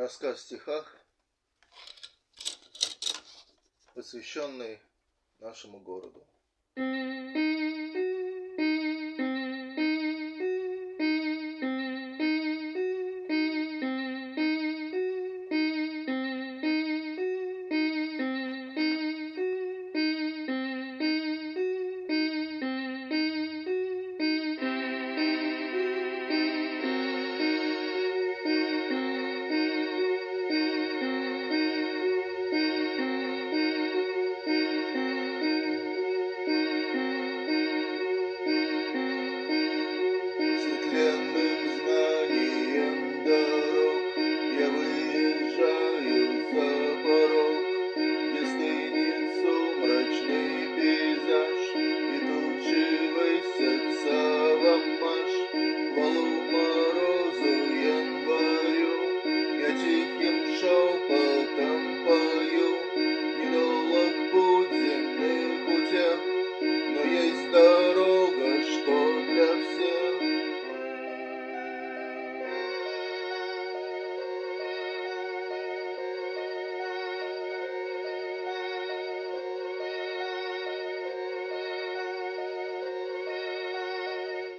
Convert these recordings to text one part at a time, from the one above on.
Рассказ в стихах, посвященный нашему городу. Светленным знанием дорог я выезжаю за порог, где стынет сумрачный пейзаж, и тучи высятся в аммаж. Хвалу морозу январю я тихим шепотом пою. Недолг путь земных утех, но есть дорога, что для всех.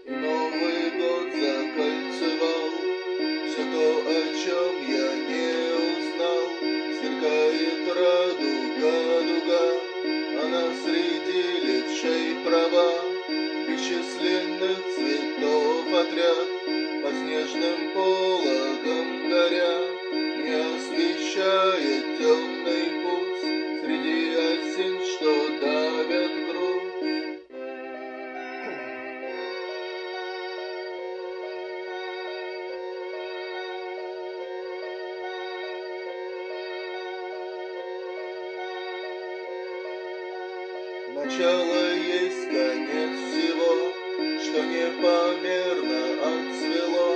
Новый год закольцевал все то, о чем я не узнал. Сверкает радуга, дуга, она среди летшей права. Бесчисленных цветов отряд под снежным пологом горя не освещает темный путь среди осень, что давят грудь. Начало есть конец всего, что непомерно отцвело.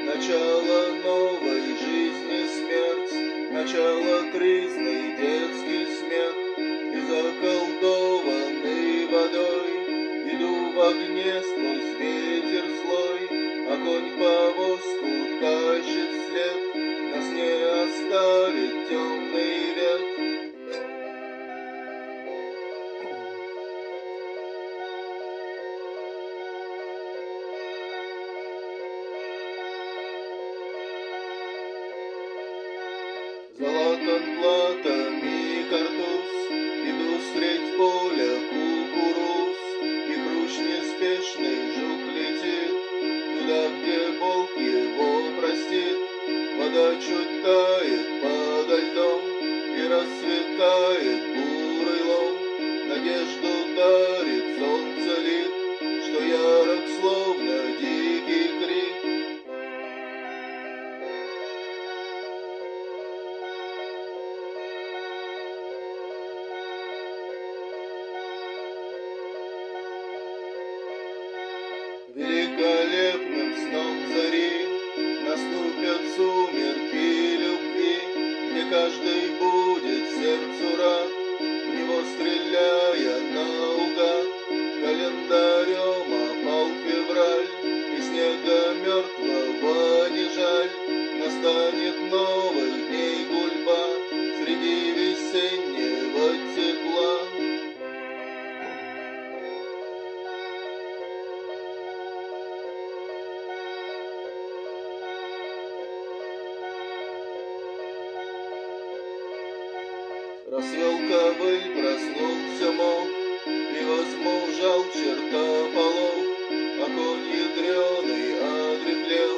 Начало новой жизни смерть, начало тризный детский смех. И заколдованный водой иду в огне сквозь ветер злой, а конь повозку тащит след, нас не оставит темный век. Золотом платами картуз, иду средь поля кукуруз, и хрущ неспешный жук летит туда, где Бог его простит. Вода чуть тает подо льдом, и расцветает бурый лом. Надежду дарит солнце лик, что ярок, словно дикий крик. Великолепным сном зари наступят сумерки любви, где каждый будет сердцу рад, в него стреляя наугад. Календарем опал февраль, и снега мертвого не жаль. Настанет новых дней гульба среди весеннего тепла. Расцвел ковыль, проснулся мох, и возмужал чертополох, а конь ядреный одряхлел,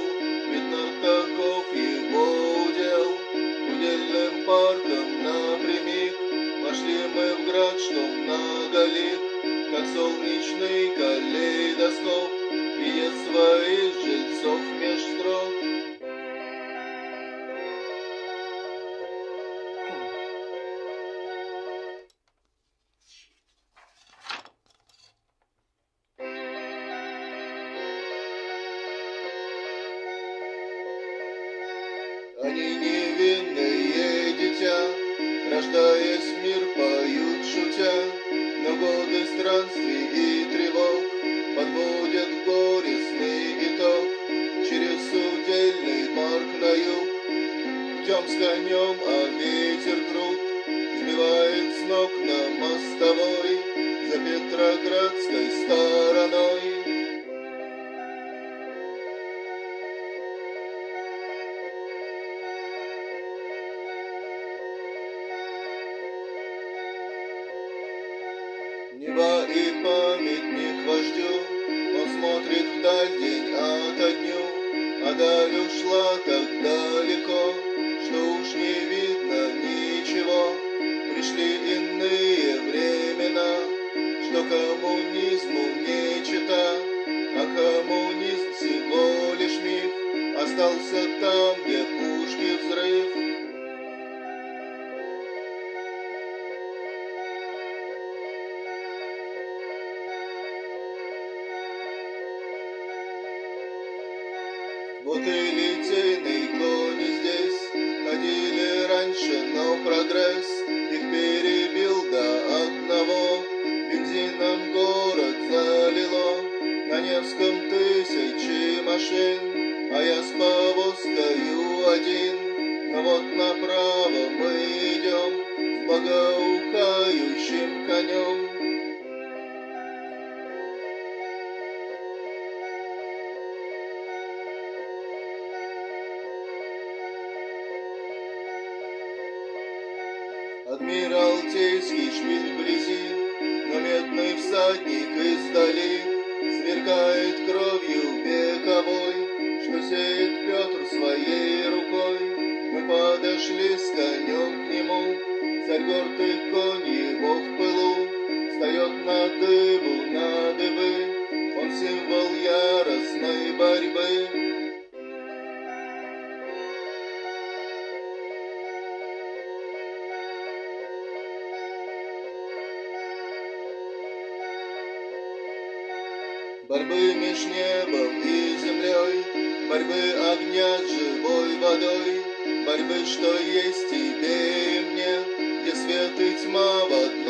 видно, таков его удел. Удельным парком напрямик пошли мы в град, что многолик, как солнечный калейдоскоп, видя своих жильцов меж строк. Они невинные дитя, рождаясь в мир, поют шутя, но годы странствий и тревог подводят горестный итог. Через удельный парк на юг идем с конем, а ветер крут сбивает с ног на мостовой за Петроградской стороной. Небо и памятник вождю, он смотрит вдаль день ото дню, а даль ушла так далеко, что уж не видно ничего. Пришли иные времена, что коммунизму не чета, а коммунизм всего лишь миф, остался там, где пушки взрыв. Вот и литейные кони здесь ходили раньше, но прогресс их перебил до одного. Бензином город залило, на Невском тысячи машин, а я с повозкою один. Но вот направо мы идем с благоухающим конем. Адмиралтейский шпиль вблизи, но медный всадник издали сверкает кровью вековой, что сеет Петр своей рукой. Мы подошли с конем к нему, царь гордый конь его в пылу встает на дыбу, на дыбы, он символ яростной борьбы. Борьбы меж небом и землей, борьбы огня с живой водой, борьбы, что есть тебе и мне, где свет и тьма в одной.